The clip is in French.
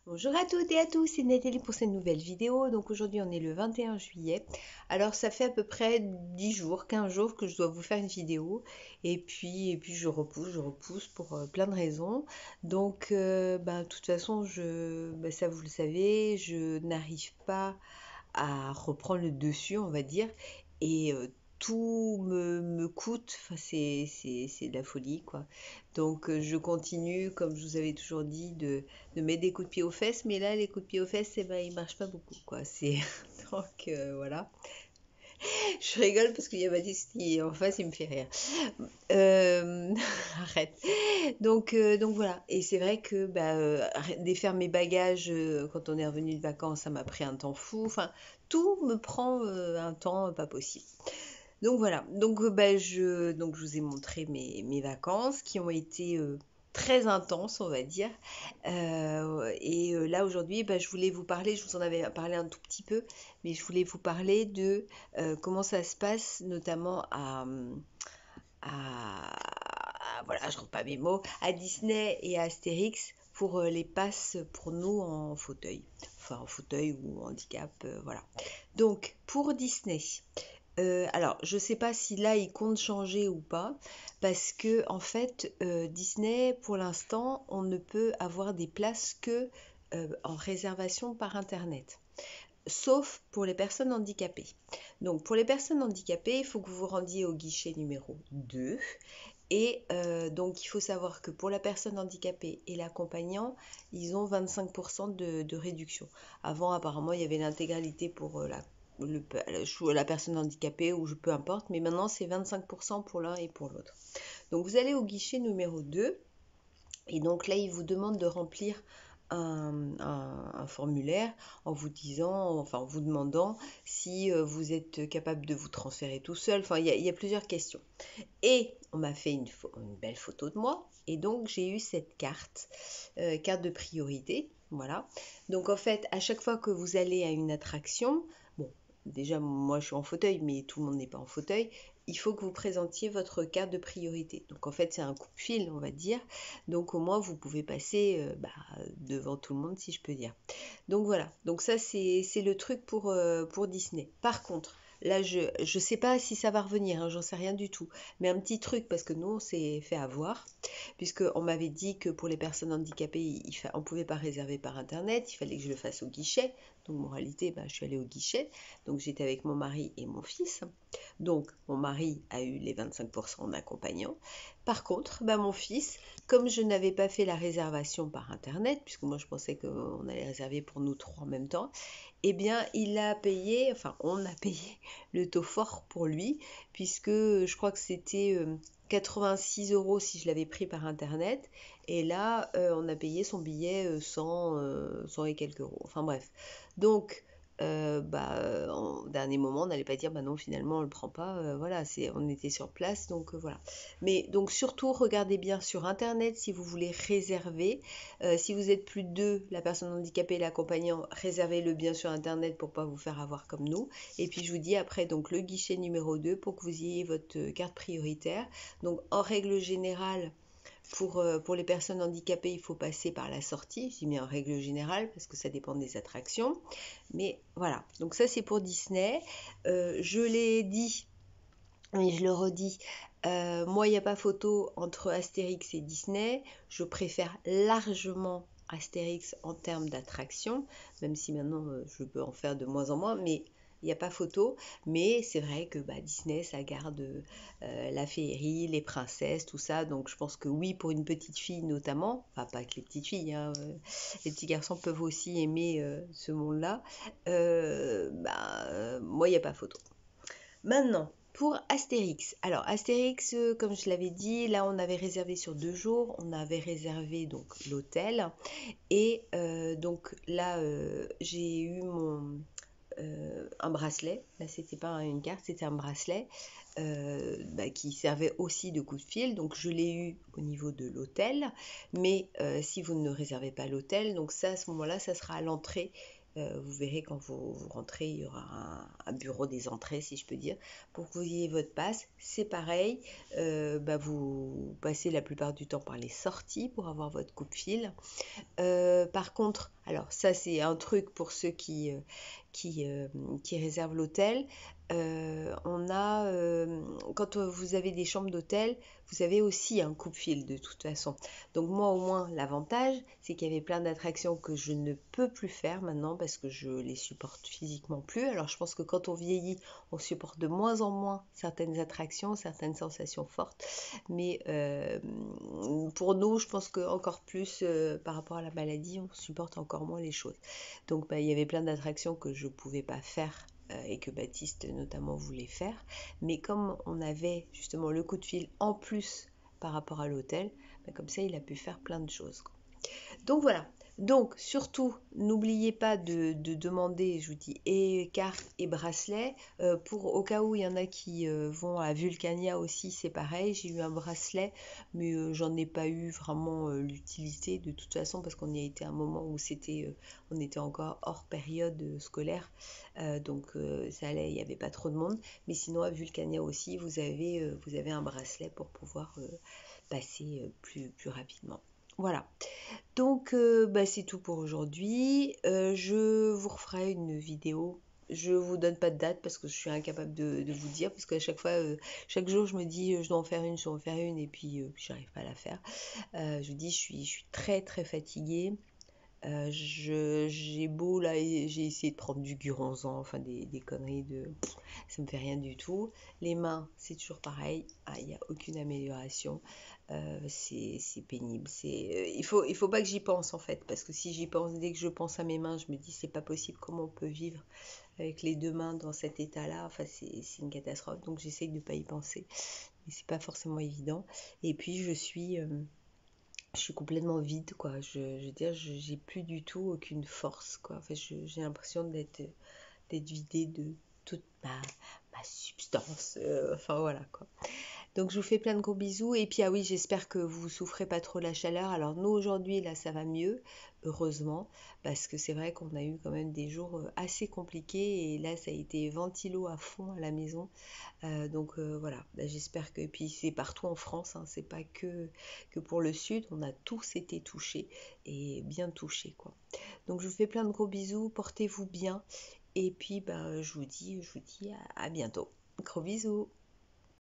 Bonjour à toutes et à tous, c'est Nathalie pour cette nouvelle vidéo. Donc aujourd'hui on est le 21 juillet. Alors ça fait à peu près 10 jours, 15 jours que je dois vous faire une vidéo. Et puis je repousse pour plein de raisons. Donc de toute façon, ça vous le savez, je n'arrive pas à reprendre le dessus, on va dire. Et tout me coûte, enfin, c'est de la folie, quoi. Donc je continue, comme je vous avais toujours dit, de mettre des coups de pied aux fesses, mais là, les coups de pied aux fesses, eh ben, ils marchent pas beaucoup, quoi. C'est donc voilà. Je rigole parce qu'il y a Baptiste qui est en face, il me fait rire. Euh, Arrête. Donc voilà. Et c'est vrai que défaire mes bagages quand on est revenu de vacances, ça m'a pris un temps fou. Enfin, tout me prend un temps pas possible. Donc voilà, donc je vous ai montré mes vacances qui ont été très intenses, on va dire. Là aujourd'hui, je voulais vous parler, je vous en avais parlé un tout petit peu, mais je voulais vous parler de comment ça se passe, notamment voilà, je ne retrouve pas mes mots, à Disney et à Astérix pour les passes pour nous en fauteuil, enfin en fauteuil ou handicap, voilà. Donc pour Disney. Alors, je sais pas si là ils comptent changer ou pas, parce que en fait, Disney, pour l'instant, on ne peut avoir des places que en réservation par internet, sauf pour les personnes handicapées. Donc, pour les personnes handicapées, il faut que vous vous rendiez au guichet numéro 2. Et donc, il faut savoir que pour la personne handicapée et l'accompagnant, ils ont 25% de réduction. Avant, apparemment, il y avait l'intégralité pour la personne handicapée ou peu importe, mais maintenant, c'est 25% pour l'un et pour l'autre. Donc, vous allez au guichet numéro 2 et donc là, il vous demande de remplir un formulaire en vous disant, enfin en vous demandant si vous êtes capable de vous transférer tout seul. Enfin, il y a plusieurs questions. Et on m'a fait une belle photo de moi. Et donc, j'ai eu cette carte de priorité. Voilà. Donc, en fait, à chaque fois que vous allez à une attraction, bon, déjà, moi, je suis en fauteuil, mais tout le monde n'est pas en fauteuil. Il faut que vous présentiez votre carte de priorité. Donc, en fait, c'est un coup de fil, on va dire. Donc, au moins, vous pouvez passer devant tout le monde, si je peux dire. Donc, voilà. Donc, ça, c'est le truc pour Disney. Par contre, là, je sais pas si ça va revenir, hein, j'en sais rien du tout. Mais un petit truc, parce que nous, on s'est fait avoir, puisqu'on m'avait dit que pour les personnes handicapées, on ne pouvait pas réserver par Internet, il fallait que je le fasse au guichet. Donc, en réalité, je suis allée au guichet. Donc, j'étais avec mon mari et mon fils. Donc, mon mari a eu les 25% en accompagnant. Par contre, mon fils, comme je n'avais pas fait la réservation par Internet, puisque moi, je pensais qu'on allait réserver pour nous trois en même temps, eh bien, il a payé, enfin, on a payé le taux fort pour lui, puisque je crois que c'était 86 euros si je l'avais pris par internet, et là, on a payé son billet 100 et quelques euros. Enfin bref. Donc, en dernier moment, on n'allait pas dire, bah non, finalement, on ne le prend pas. Voilà, on était sur place, donc voilà. Mais donc, surtout, regardez bien sur internet si vous voulez réserver. Si vous êtes plus de deux, la personne handicapée et l'accompagnant, réservez-le bien sur internet pour pas vous faire avoir comme nous. Et puis je vous dis après donc le guichet numéro 2 pour que vous ayez votre carte prioritaire. Donc en règle générale, pour les personnes handicapées, il faut passer par la sortie. J'ai mis en règle générale parce que ça dépend des attractions. Mais voilà, donc ça c'est pour Disney. Je l'ai dit, mais je le redis, moi il n'y a pas photo entre Astérix et Disney. Je préfère largement Astérix en termes d'attraction, même si maintenant je peux en faire de moins en moins, mais il n'y a pas photo. Mais c'est vrai que Disney, ça garde la féerie, les princesses, tout ça. Donc je pense que oui, pour une petite fille notamment, enfin pas que les petites filles, hein, les petits garçons peuvent aussi aimer ce monde-là. Moi, il n'y a pas photo. Maintenant, pour Astérix. Alors, Astérix, comme je l'avais dit, là, on avait réservé sur 2 jours. On avait réservé donc l'hôtel. Et donc là, j'ai eu un bracelet. Là, c'était pas une carte, c'était un bracelet qui servait aussi de coup de fil. Donc, je l'ai eu au niveau de l'hôtel. Mais si vous ne réservez pas l'hôtel, donc ça, à ce moment-là, ça sera à l'entrée. Vous verrez quand vous rentrez, il y aura un bureau des entrées, si je peux dire, pour que vous ayez votre passe. C'est pareil, vous passez la plupart du temps par les sorties pour avoir votre coup de fil. Par contre, Alors ça, c'est un truc pour ceux qui, qui réservent l'hôtel. Quand vous avez des chambres d'hôtel, vous avez aussi un coupe-fil de toute façon. Donc moi, au moins, l'avantage, c'est qu'il y avait plein d'attractions que je ne peux plus faire maintenant parce que je les supporte physiquement plus. Alors je pense que quand on vieillit, on supporte de moins en moins certaines attractions, certaines sensations fortes. Mais pour nous, je pense que encore plus par rapport à la maladie, on supporte encore moins les choses. Donc il y avait plein d'attractions que je ne pouvais pas faire et que Baptiste notamment voulait faire. Mais comme on avait justement le coup de fil en plus par rapport à l'hôtel, comme ça il a pu faire plein de choses. Donc voilà. Donc surtout, n'oubliez pas de demander, je vous dis, et carte et bracelet. Au cas où il y en a qui vont à Vulcania aussi, c'est pareil. J'ai eu un bracelet, mais j'en ai pas eu vraiment l'utilité de toute façon parce qu'on y a été à un moment où on était encore hors période scolaire. Donc ça allait, il n'y avait pas trop de monde. Mais sinon à Vulcania aussi, vous avez un bracelet pour pouvoir passer plus rapidement. Voilà. Donc, c'est tout pour aujourd'hui. Je vous referai une vidéo. Je vous donne pas de date parce que je suis incapable de vous dire. Parce qu'à chaque fois, chaque jour, je me dis, je dois en faire une, je dois en faire une. Et puis, j'arrive pas à la faire. Je vous dis, je suis très, très fatiguée. J'ai beau, là, j'ai essayé de prendre du Guronzan, enfin des conneries ça me fait rien du tout. Les mains, c'est toujours pareil. Il n'y a aucune amélioration. C'est pénible. Il faut pas que j'y pense en fait, parce que si j'y pense, dès que je pense à mes mains, je me dis c'est pas possible, comment on peut vivre avec les deux mains dans cet état-là. Enfin, c'est une catastrophe. Donc j'essaye de ne pas y penser, mais c'est pas forcément évident. Et puis je suis complètement vide, quoi. Je veux dire, j'ai plus du tout aucune force, quoi. Enfin, j'ai l'impression d'être vidée de toute ma substance. Enfin, voilà, quoi. Donc je vous fais plein de gros bisous et puis ah oui, j'espère que vous souffrez pas trop la chaleur. Alors nous aujourd'hui là ça va mieux, heureusement, parce que c'est vrai qu'on a eu quand même des jours assez compliqués et là ça a été ventilo à fond à la maison. Voilà, j'espère que, et puis c'est partout en France, hein, c'est pas que pour le sud, on a tous été touchés et bien touchés quoi. Donc je vous fais plein de gros bisous, portez-vous bien et puis je vous dis à bientôt. Gros bisous.